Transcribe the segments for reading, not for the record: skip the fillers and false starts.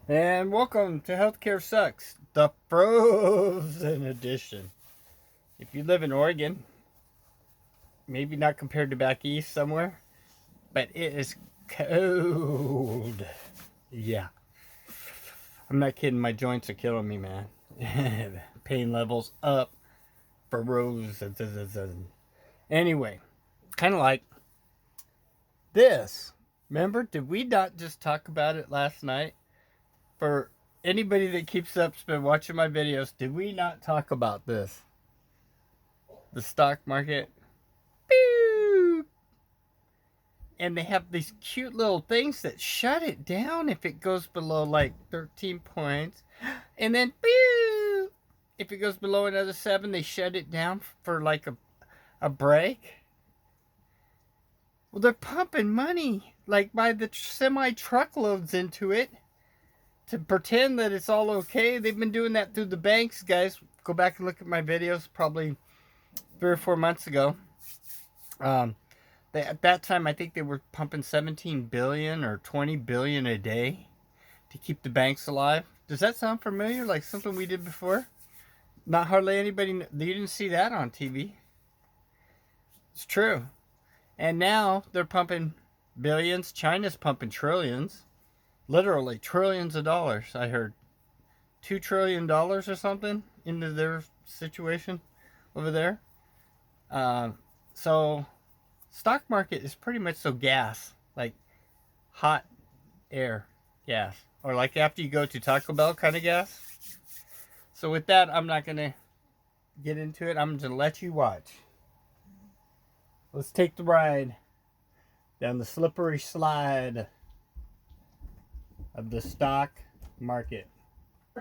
And welcome to Healthcare Sucks, the frozen edition. If you live in Oregon, maybe not compared to back east somewhere, but it is cold. Yeah. I'm not kidding, my joints are killing me, man. Pain levels up, frozen. Anyway, kind of like this. Remember, did we not just talk about it last night? For anybody that keeps up's been watching my videos, did we not talk about this? The stock market. Pew! And they have these cute little things that shut it down if it goes below like 13 points. And then pew! If it goes below another 7, they shut it down for like a break. Well, they're pumping money like by the semi truckloads into it to pretend that it's all okay. They've been doing that through the banks, guys. Go back and look at my videos probably 3 or 4 months ago. At that time, I think they were pumping 17 billion or 20 billion a day to keep the banks alive. Does that sound familiar? Like something we did before? Not hardly anybody. You didn't see that on TV. It's true. And now they're pumping billions. China's pumping trillions. Literally trillions of dollars. I heard $2 trillion or something into their situation over there. So stock market is pretty much so gas, like hot air gas, or like after you go to Taco Bell kind of gas. So with that, I'm not going to get into it. I'm going to let you watch. Let's take the ride down the slippery slide of the stock market.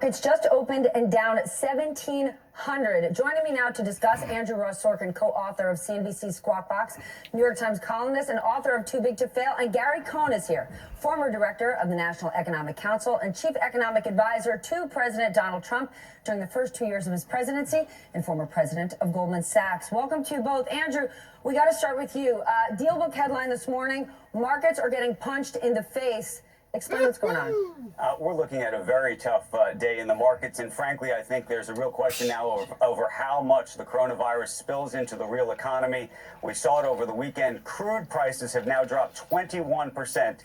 It's just opened and down 1,700. Joining me now to discuss, Andrew Ross Sorkin, co-author of CNBC's Squawk Box, New York Times columnist, and author of Too Big to Fail. And Gary Cohn is here, former director of the National Economic Council and chief economic advisor to President Donald Trump during the first 2 years of his presidency, and former president of Goldman Sachs. Welcome to you both. Andrew, we got to start with you. Deal book headline this morning: markets are getting punched in the face. Explain what's going on. We're looking at a very tough day in the markets, and frankly, I think there's a real question now over how much the coronavirus spills into the real economy. We saw it over the weekend. Crude prices have now dropped 21%,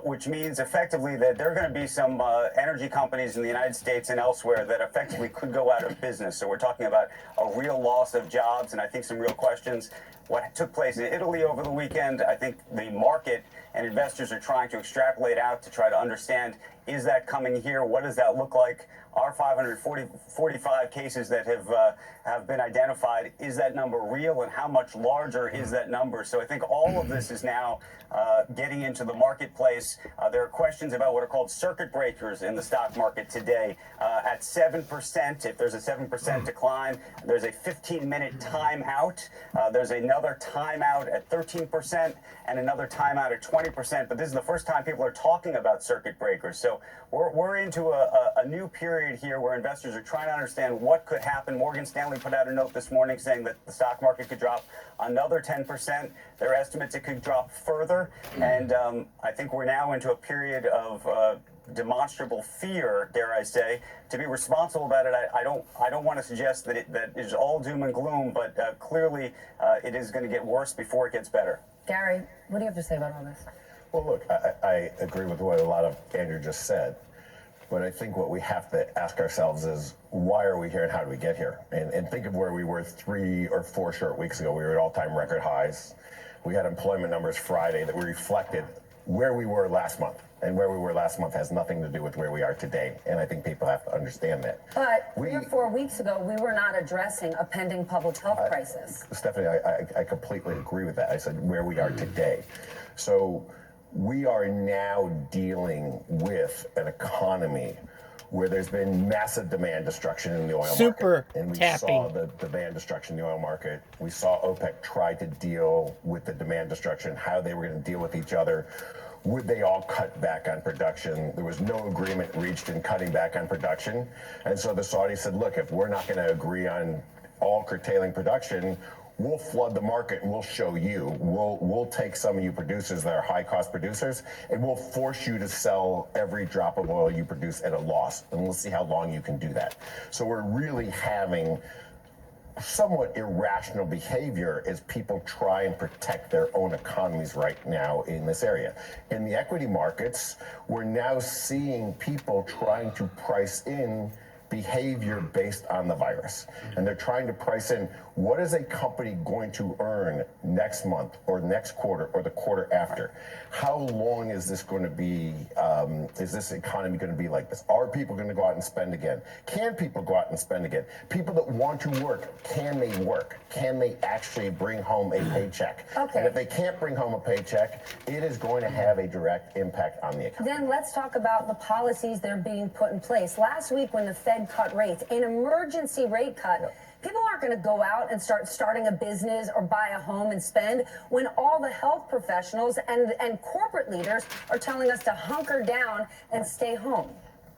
which means effectively that there are going to be some energy companies in the United States and elsewhere that effectively could go out of business. So we're talking about a real loss of jobs, and I think some real questions. What took place in Italy over the weekend, I think the market and investors are trying to extrapolate out to try to understand, is that coming here? What does that look like? Our 545 cases that have been identified, is that number real, and how much larger is that number? So I think all of this is now getting into the marketplace. There are questions about what are called circuit breakers in the stock market today. At 7%, if there's a 7% decline, there's a 15-minute timeout. There's another timeout at 13% and another timeout at 20%. But this is the first time people are talking about circuit breakers. So we're into a new period here where investors are trying to understand what could happen. Morgan Stanley put out a note this morning saying that the stock market could drop another 10%. Their estimates it could drop further. And I think we're now into a period of demonstrable fear, dare I say. To be responsible about it, I don't want to suggest that that is all doom and gloom, but clearly it is going to get worse before it gets better. Gary, what do you have to say about all this? Well, look, I agree with what a lot of Andrew just said, but I think what we have to ask ourselves is, why are we here and how do we get here? And think of where we were 3 or 4 short weeks ago. We were at all-time record highs. We had employment numbers Friday that reflected where we were last month. And where we were last month has nothing to do with where we are today. And I think people have to understand that. But 3 or 4 weeks ago, we were not addressing a pending public health crisis. Stephanie, I completely agree with that. I said where we are today. So we are now dealing with an economy where there's been massive demand destruction in the oil market. And we saw the demand destruction in the oil market. We saw OPEC try to deal with the demand destruction, how they were going to deal with each other. Would they all cut back on production? There was no agreement reached in cutting back on production. And so the Saudis said, look, if we're not going to agree on all curtailing production, we'll flood the market and we'll show you. We'll take some of you producers that are high-cost producers, and we'll force you to sell every drop of oil you produce at a loss, and we'll see how long you can do that. So we're really having somewhat irrational behavior as people try and protect their own economies right now in this area. In the equity markets, we're now seeing people trying to price in behavior based on the virus. And they're trying to price in, what is a company going to earn next month or next quarter or the quarter after? How long is this going to be, is this economy going to be like this? Are people going to go out and spend again? Can people go out and spend again? People that want to work, can they work? Can they actually bring home a paycheck? Okay. And if they can't bring home a paycheck, it is going to have a direct impact on the economy. Then let's talk about the policies that are being put in place. Last week when the Fed cut rates, an emergency rate cut, people aren't going to go out and starting a business or buy a home and spend when all the health professionals and corporate leaders are telling us to hunker down and stay home.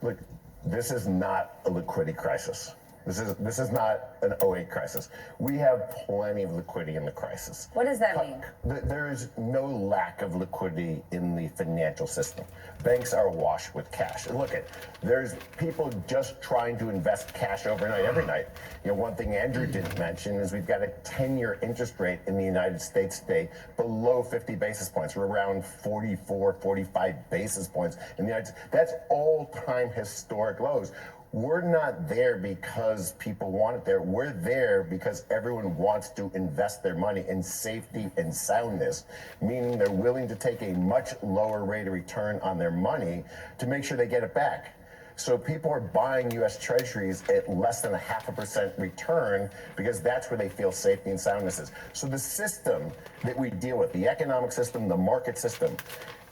Look, this is not a liquidity crisis. This is not an '08 crisis. We have plenty of liquidity in the crisis. What does that mean? There is no lack of liquidity in the financial system. Banks are awash with cash. Look at, there's people just trying to invest cash overnight, every night. You know, one thing Andrew didn't mention is we've got a 10-year interest rate in the United States today below 50 basis points. We're around 44, 45 basis points in the United States. That's all-time historic lows. We're not there because people want it there. We're there because everyone wants to invest their money in safety and soundness, meaning they're willing to take a much lower rate of return on their money to make sure they get it back. So people are buying U.S. Treasuries at less than 0.5% return because that's where they feel safety and soundness is. So the system that we deal with, the economic system, the market system,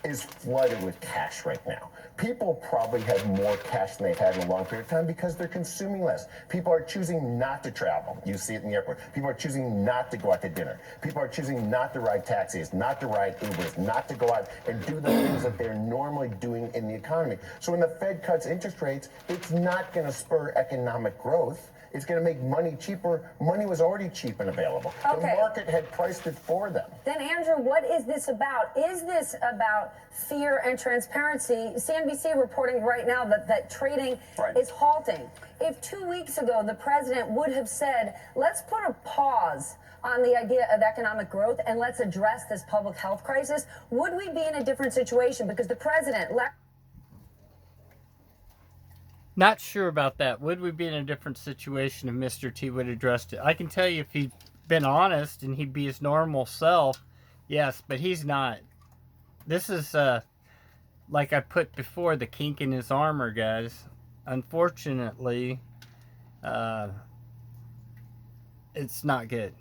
is flooded with cash right now. People probably have more cash than they've had in a long period of time because they're consuming less. People are choosing not to travel. You see it in the airport. People are choosing not to go out to dinner. People are choosing not to ride taxis, not to ride Ubers, not to go out and do the things that they're normally doing in the economy. So when the Fed cuts interest rates, it's not going to spur economic growth. It's going to make money cheaper. Money was already cheap and available. Okay. The market had priced it for them. Then, Andrew, what is this about? Is this about fear and transparency? CNBC reporting right now that trading is halting. If 2 weeks ago the president would have said, let's put a pause on the idea of economic growth and let's address this public health crisis, would we be in a different situation? Because the president... Not sure about that. Would we be in a different situation if Mr. T would have addressed it? I can tell you if he'd been honest and he'd be his normal self, yes, but he's not. This is, like I put before, the kink in his armor, guys. Unfortunately, it's not good.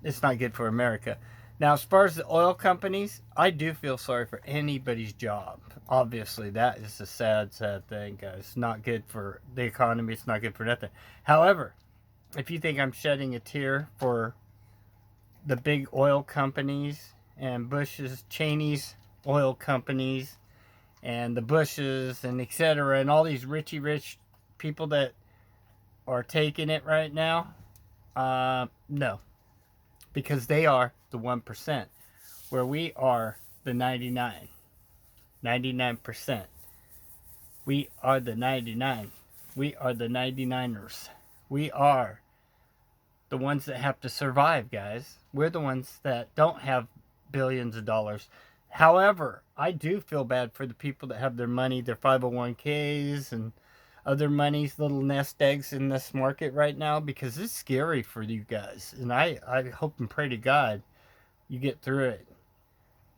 It's not good for America. Now, as far as the oil companies, I do feel sorry for anybody's job. Obviously, that is a sad, sad thing, guys. It's not good for the economy. It's not good for nothing. However, if you think I'm shedding a tear for the big oil companies and Bush's, Cheney's oil companies and the Bushes and etc. and all these richy rich people that are taking it right now, no. Because they are the 1%, where we are the 99%. We are the 99. We are the 99ers. We are the ones that have to survive, guys. We're the ones that don't have billions of dollars. However, I do feel bad for the people that have their money, their 501ks and other monies, little nest eggs in this market right now, because it's scary for you guys. And I hope and pray to God you get through it.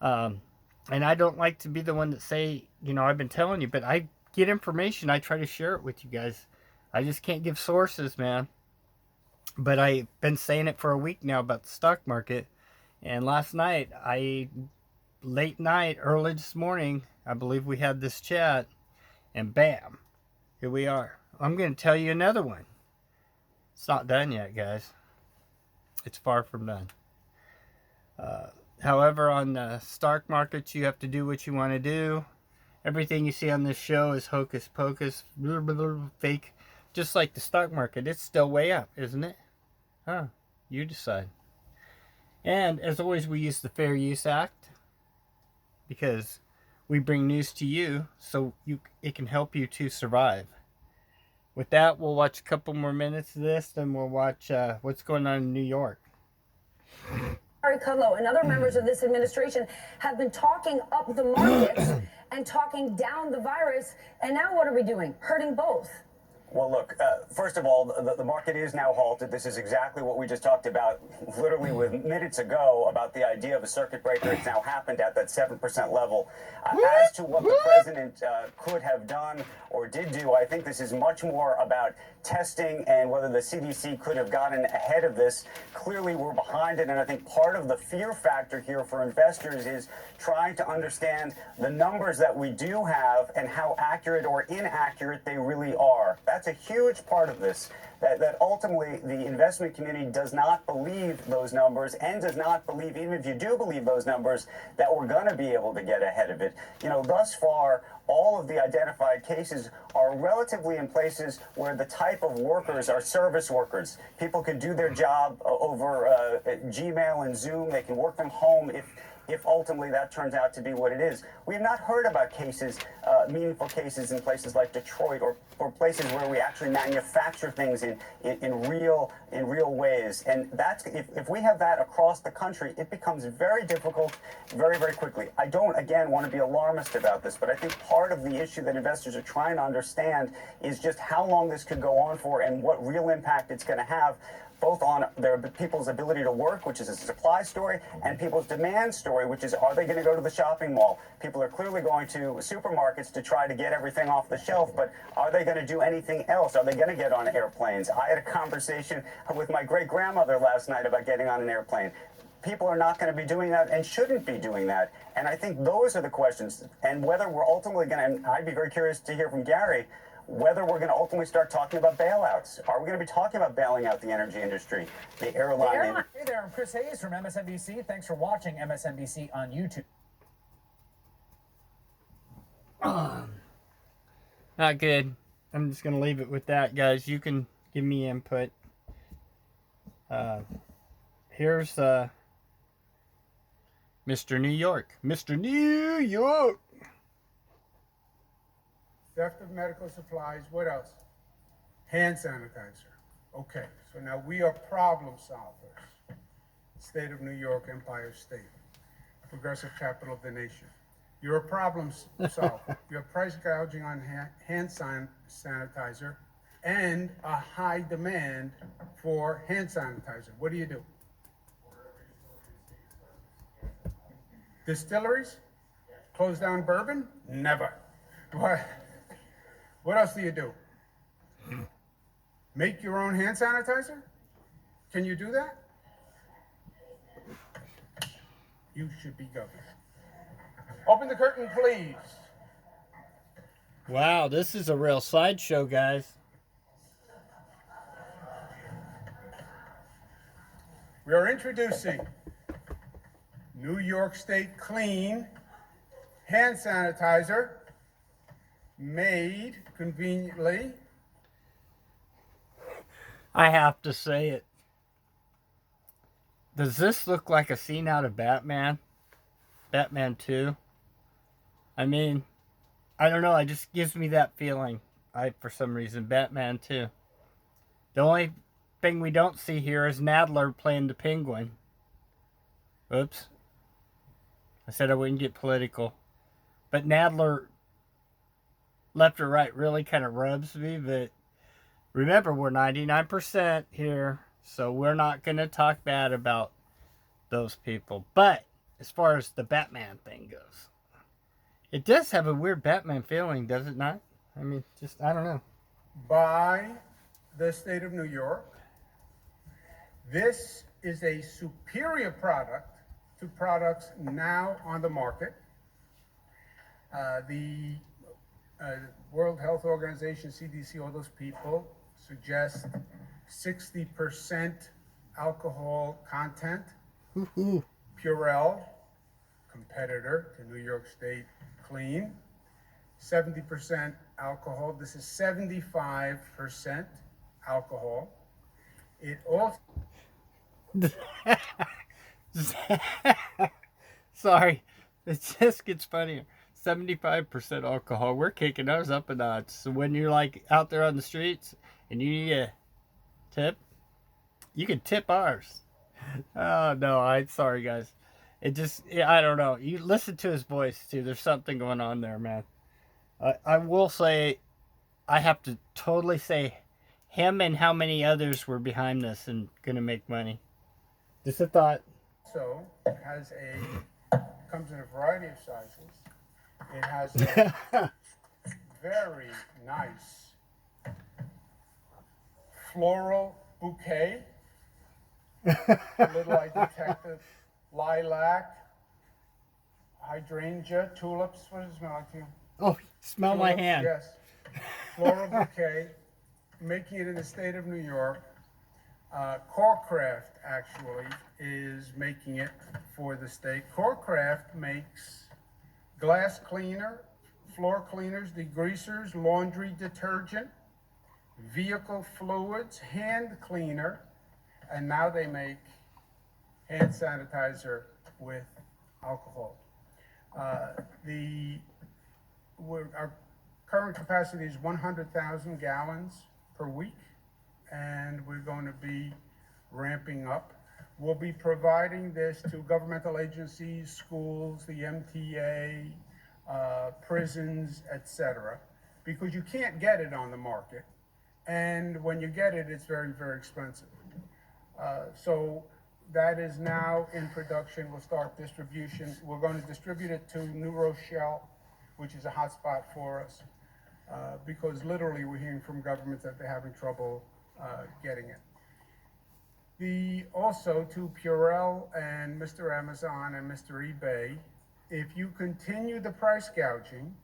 And I don't like to be the one that say, you know, I've been telling you, but I get information. I try to share it with you guys. I just can't give sources, man. But I've been saying it for a week now about the stock market. And last night, late night, early this morning, I believe we had this chat. And bam, here we are. I'm going to tell you another one. It's not done yet, guys. It's far from done. However, on the stock markets, you have to do what you want to do. Everything you see on this show is hocus pocus, blah, blah, blah, fake. Just like the stock market, it's still way up, isn't it? Huh? You decide. And as always, we use the Fair Use Act because we bring news to you so it can help you to survive. With that, we'll watch a couple more minutes of this, then we'll watch what's going on in New York. Gary Kudlow and other members of this administration have been talking up the markets and talking down the virus. And now what are we doing? Hurting both. Well, look, first of all, the market is now halted. This is exactly what we just talked about literally minutes ago about the idea of a circuit breaker. It's now happened at that 7% level. As to what the president could have done or did do, I think this is much more about testing and whether the CDC could have gotten ahead of this. Clearly, we're behind it, and I think part of the fear factor here for investors is trying to understand the numbers that we do have and how accurate or inaccurate they really are. That's a huge part of this, that ultimately the investment community does not believe those numbers and does not believe, even if you do believe those numbers, that we're going to be able to get ahead of it. You know, thus far, all of the identified cases are relatively in places where the type of workers are service workers. People can do their job over Gmail and Zoom. They can work from home if ultimately that turns out to be what it is. We have not heard about cases, meaningful cases in places like Detroit or places where we actually manufacture things in real ways. And that's if we have that across the country, it becomes very difficult very, very quickly. I don't, again, want to be alarmist about this, but I think part of the issue that investors are trying to understand is just how long this could go on for and what real impact it's going to have, both on people's ability to work, which is a supply story, and people's demand story, which is, are they going to go to the shopping mall? People are clearly going to supermarkets to try to get everything off the shelf, but are they going to do anything else? Are they going to get on airplanes? I had a conversation with my great-grandmother last night about getting on an airplane. People are not going to be doing that and shouldn't be doing that. And I think those are the questions. And whether we're ultimately going to, and I'd be very curious to hear from Gary, whether we're going to ultimately start talking about bailouts. Are we going to be talking about bailing out the energy industry, the airline? Hey there, I'm Chris Hayes from MSNBC. Thanks for watching MSNBC on YouTube. Not good. I'm just going to leave it with that, guys. You can give me input. Here's Mr. New York. Mr. New York! Theft of medical supplies, what else? Hand sanitizer. Okay, so now we are problem solvers. State of New York, Empire State, progressive capital of the nation. You're a problem solver. You have price gouging on hand sanitizer and a high demand for hand sanitizer. What do? Distilleries? Close down bourbon? Never. What else do you do? Make your own hand sanitizer? Can you do that? You should be governed. Open the curtain, please. Wow, this is a real sideshow, guys. We are introducing New York State Clean hand sanitizer made conveniently. I have to say it. Does this look like a scene out of Batman? Batman 2? I mean, I don't know. It just gives me that feeling. For some reason, Batman 2. The only thing we don't see here is Nadler playing the Penguin. Oops. I said I wouldn't get political. But Nadler, left or right, really kind of rubs me. But remember, we're 99% here. So we're not going to talk bad about those people. But as far as the Batman thing goes, it does have a weird Batman feeling, does it not? I mean, I don't know. By the state of New York. This is a superior product to products now on the market. The World Health Organization, CDC, all those people suggest 60% alcohol content. Purell, competitor to New York State Clean, 70% alcohol. This is 75% alcohol. It also Sorry, it just gets funnier. 75% alcohol. We're kicking ours up a notch. So when you're like out there on the streets and you need a tip, you can tip ours. Oh no, I'm sorry guys. It just, I don't know. You listen to his voice too. There's something going on there, man. I will say, I have to totally say, him and how many others were behind this and gonna make money. Just a thought. So it comes in a variety of sizes. It has a very nice floral bouquet. A little I detected lilac, hydrangea, tulips. What does it smell like to you? Oh, smell my hand. Yes. Floral bouquet, making it in the state of New York. Corecraft actually is making it for the state. Corecraft makes glass cleaner, floor cleaners, degreasers, laundry detergent, vehicle fluids, hand cleaner, and now they make hand sanitizer with alcohol. Our current capacity is 100,000 gallons per week, and we're going to be ramping up. We'll be providing this to governmental agencies, schools, the MTA, prisons, etc., because you can't get it on the market, and when you get it, it's very, very expensive. So that is now in production. We'll start distribution. We're going to distribute it to New Rochelle, which is a hot spot for us, because literally we're hearing from governments that they're having trouble getting it. Also to Purell and Mr. Amazon and Mr. eBay, if you continue the price gouging,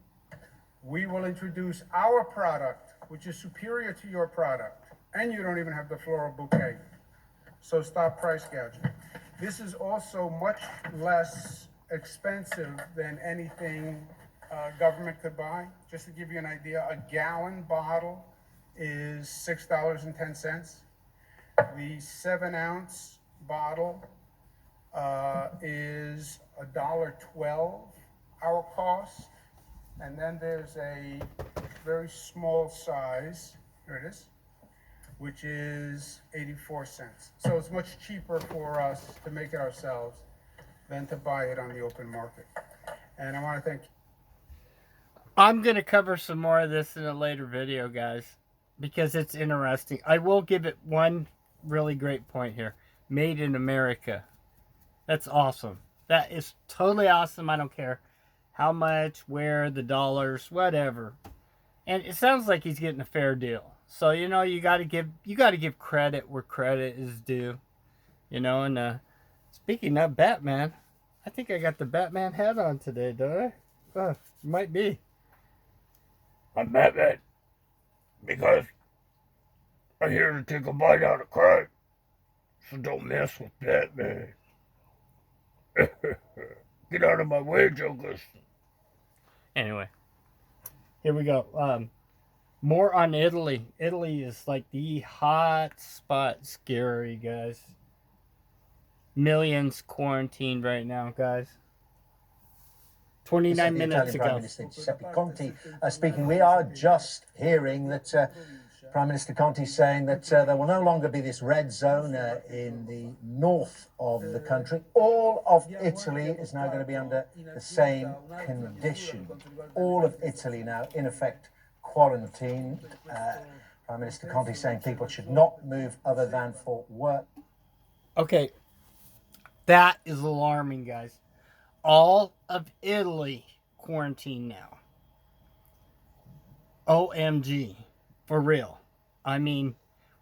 we will introduce our product, which is superior to your product, and you don't even have the floral bouquet. So stop price gouging. This is also much less expensive than anything government could buy. Just to give you an idea, a gallon bottle is $6.10. The 7-ounce bottle is $1.12, our cost. And then there's a very small size, here it is, which is 84 cents. So it's much cheaper for us to make it ourselves than to buy it on the open market. And I want to thank you. I'm going to cover some more of this in a later video, guys, because it's interesting. I will give it one really great point here. Made in America. That's awesome. That is totally awesome. I don't care how much, where, the dollars, whatever. And it sounds like he's getting a fair deal. So, you know, you got to give credit where credit is due. You know, and speaking of Batman, I think I got the Batman hat on today, don't I? Might be. I'm Batman because I'm here to take a bite out of crime. So don't mess with Batman. Get out of my way, Jokers. Anyway, here we go. More on Italy. Italy is like the hot spot. Scary, guys. Millions quarantined right now, guys. 29 minutes ago. Prime Minister Giuseppe Conte speaking. We are just hearing that Prime Minister Conte saying that there will no longer be this red zone in the north of the country. All of Italy is now going to be under the same condition. All of Italy now, in effect, quarantined. Prime Minister Conte saying people should not move other than for work. Okay, that is alarming, guys. All of Italy quarantined now. OMG. For real. I mean,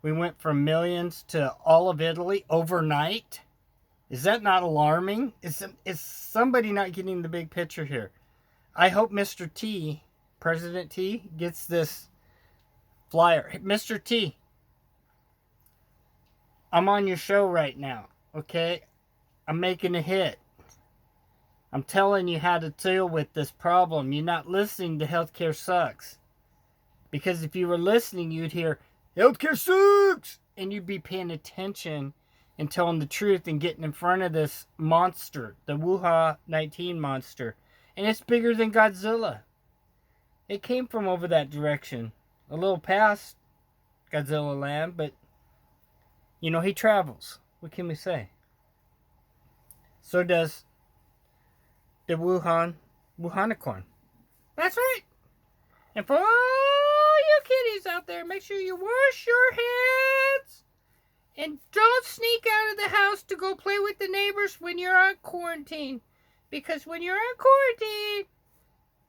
we went from millions to all of Italy overnight. Is that not alarming? Is somebody not getting the big picture here? I hope Mr. T, President T, gets this flyer. Mr. T, I'm on your show right now, okay? I'm making a hit. I'm telling you how to deal with this problem. You're not listening to Healthcare Sucks. Because if you were listening, you'd hear, Healthcare sucks! And you'd be paying attention and telling the truth and getting in front of this monster, the W.19 monster. And it's bigger than Godzilla. It came from over that direction. A little past Godzilla land, but, you know, he travels. What can we say? So does the Wuhanicorn. That's right. And for all you kiddies out there, make sure you wash your hands. And don't sneak out of the house to go play with the neighbors when you're on quarantine. Because when you're on quarantine,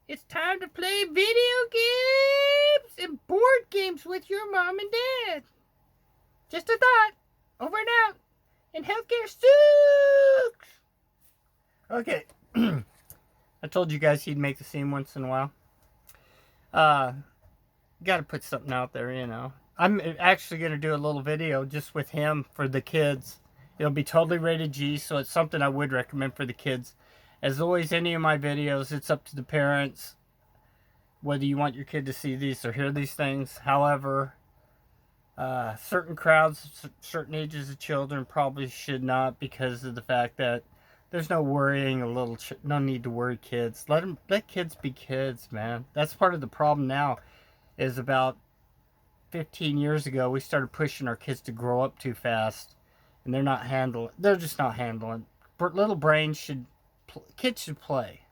it's time to play video games and board games with your mom and dad. Just a thought. Over and out. And healthcare sucks. Okay. I told you guys he'd make the scene once in a while. Got to put something out there, you know. I'm actually going to do a little video just with him for the kids. It'll be totally rated G, so it's something I would recommend for the kids. As always, any of my videos, it's up to the parents whether you want your kid to see these or hear these things. However, certain crowds, certain ages of children probably should not, because of the fact that there's no worrying no need to worry kids. Let kids be kids, man. That's part of the problem now. Is about 15 years ago we started pushing our kids to grow up too fast, and they're just not handling. Little brains kids should play.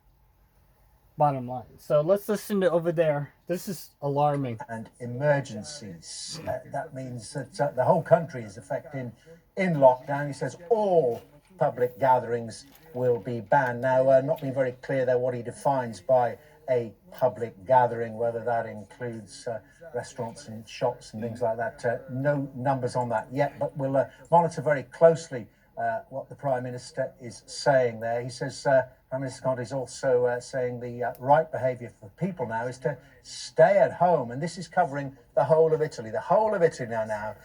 Bottom line. So let's listen to over there. This is alarming. And emergencies. That means that the whole country is affected in lockdown. He says all public gatherings will be banned. Now, not being very clear there what he defines by a public gathering, whether that includes restaurants and shops and things like that. No numbers on that yet, but we'll monitor very closely what the Prime Minister is saying there. He says Prime Minister Conte is also saying the right behaviour for people now is to stay at home, and this is covering the whole of Italy. The whole of Italy now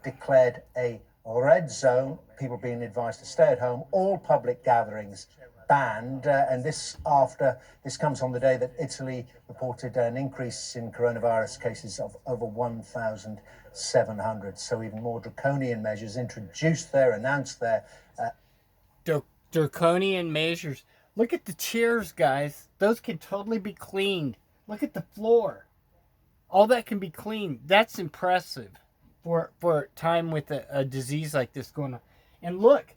declared a red zone, people being advised to stay at home, all public gatherings banned, and this comes on the day that Italy reported an increase in coronavirus cases of over 1,700. So even more draconian measures announced there. Draconian measures. Look at the chairs, guys. Those can totally be cleaned. Look at the floor. All that can be cleaned. That's impressive for a time with a disease like this going on. And look,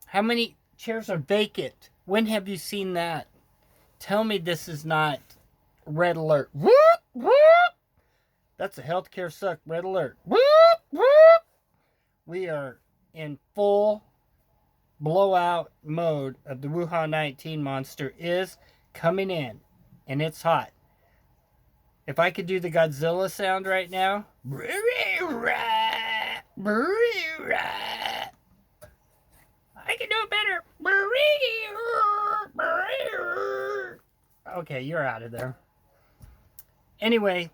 how many chairs are vacant? When have you seen that? Tell me this is not red alert. Whoop, whoop. That's a healthcare suck. Red alert. Whoop, whoop. We are in full blowout mode of the Wuhan-19 monster is coming in, and it's hot. If I could do the Godzilla sound right now, I can do it better. Okay, you're out of there. Anyway,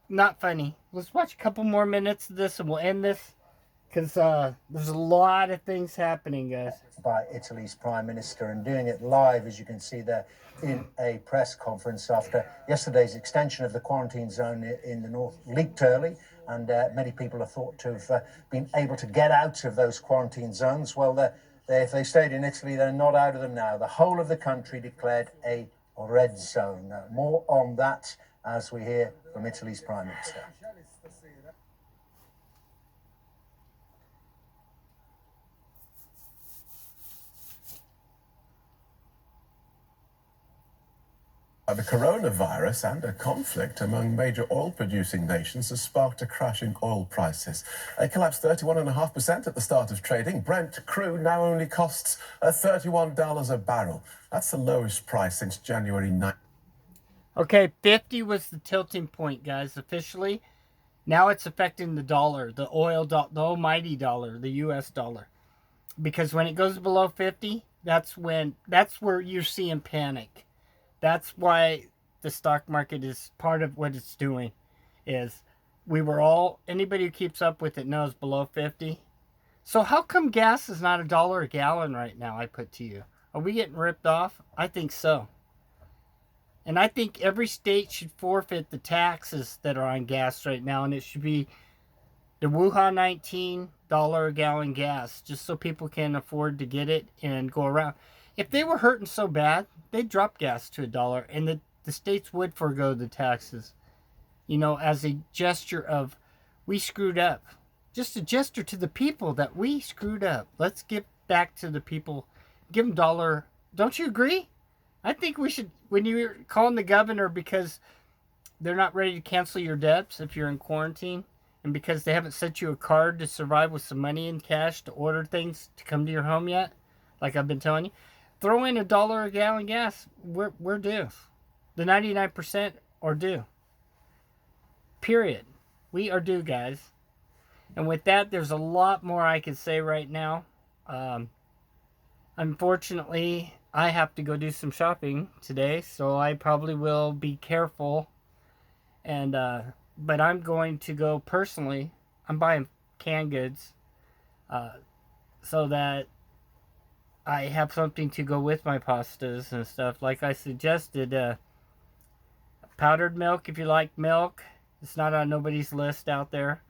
not funny. Let's watch a couple more minutes of this and we'll end this. Because there's a lot of things happening, guys. By Italy's Prime Minister, and doing it live, as you can see there, in a press conference after yesterday's extension of the quarantine zone in the north leaked early, and many people are thought to have been able to get out of those quarantine zones. Well, if they stayed in Italy, they're not out of them now. The whole of the country declared a red zone. More on that as we hear from Italy's Prime Minister. The coronavirus and a conflict among major oil-producing nations has sparked a crash in oil prices. It collapsed 31.5% at the start of trading. Brent crude now only costs $31 a barrel. That's the lowest price since January 9th. Okay, 50 was the tilting point, guys, officially. Now it's affecting the dollar, the almighty dollar, the US dollar. Because when it goes below 50, that's where you're seeing panic. That's why the stock market is part of what it's doing. Is anybody who keeps up with it knows below 50. So how come gas is not $1 a gallon right now, I put to you? Are we getting ripped off? I think so. And I think every state should forfeit the taxes that are on gas right now, and it should be The W.19 a gallon gas, just so people can afford to get it and go around. If they were hurting so bad, they'd drop gas to $1, and the states would forego the taxes. You know, as a gesture of, we screwed up. Just a gesture to the people that we screwed up. Let's get back to the people. Give them $1. Don't you agree? I think we should, when you're calling the governor because they're not ready to cancel your debts if you're in quarantine, and because they haven't sent you a card to survive with some money in cash to order things to come to your home yet, like I've been telling you, throw in $1 a gallon gas. We're due. The 99% are due. Period. We are due, guys. And with that, there's a lot more I could say right now. Unfortunately, I have to go do some shopping today, so I probably will be careful. And but I'm going to go personally. I'm buying canned goods so that I have something to go with my pastas and stuff. Like I suggested, powdered milk if you like milk. It's not on nobody's list out there.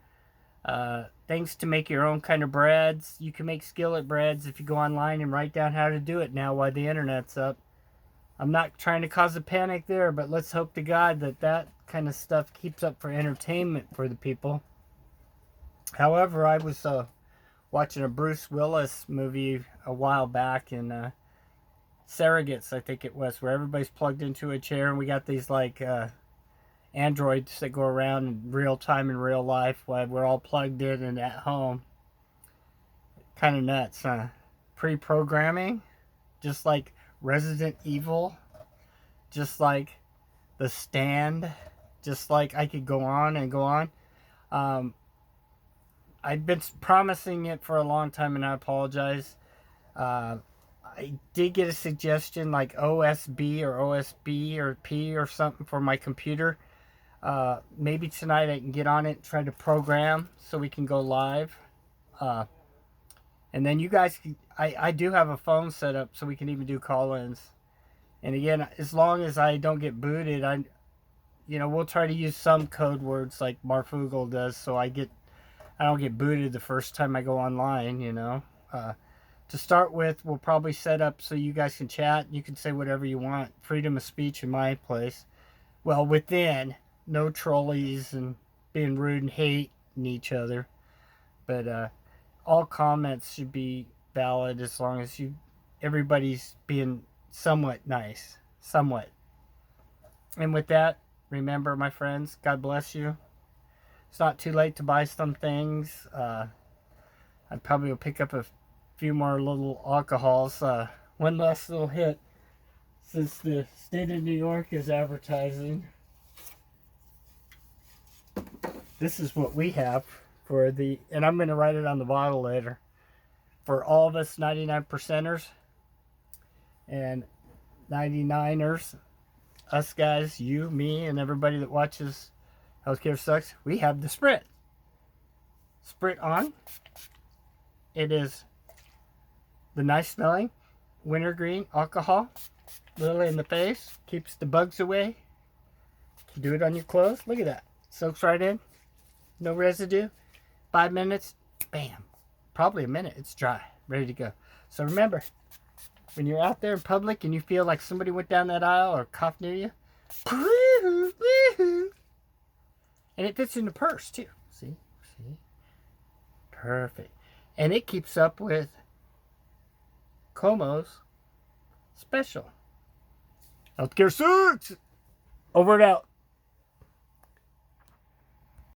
Things to make your own kind of breads. You can make skillet breads if you go online and write down how to do it now while the internet's up. I'm not trying to cause a panic there, but let's hope to God that that kind of stuff keeps up for entertainment for the people. However, I was watching a Bruce Willis movie a while back in Surrogates, I think it was, where everybody's plugged into a chair and we got these like androids that go around in real time in real life while we're all plugged in and at home. Kind of nuts, huh? Pre-programming, just like Resident Evil, just like The Stand, just like I could go on and go on. I've been promising it for a long time, and I apologize. I did get a suggestion like OSB or OSB or P or something for my computer. Maybe tonight I can get on it and try to program so we can go live. And then you guys, I do have a phone set up so we can even do call-ins. And again, as long as I don't get booted, we'll try to use some code words like Marfugal does, so I don't get booted the first time I go online. To start with, we'll probably set up so you guys can chat. You can say whatever you want. Freedom of speech in my place. Well, within, no trolleys and being rude and hating each other. But all comments should be valid as long as everybody's being somewhat nice. Somewhat. And with that, remember, my friends, God bless you. It's not too late to buy some things. I probably will pick up a few more little alcohols. One last little hit, since the state of New York is advertising. This is what we have for and I'm going to write it on the bottle later, for all of us 99%ers and 99ers, us guys, you, me, and everybody that watches Healthcare Sucks. We have the Sprit. Sprit on. It is the nice smelling wintergreen alcohol. Lily in the face. Keeps the bugs away. Do it on your clothes. Look at that. Soaks right in. No residue. 5 minutes. Bam. Probably a minute. It's dry. Ready to go. So remember, when you're out there in public and you feel like somebody went down that aisle or coughed near you, and it fits in the purse too. See? Perfect. And it keeps up with Como's special. Healthcare Sucks! Over and out.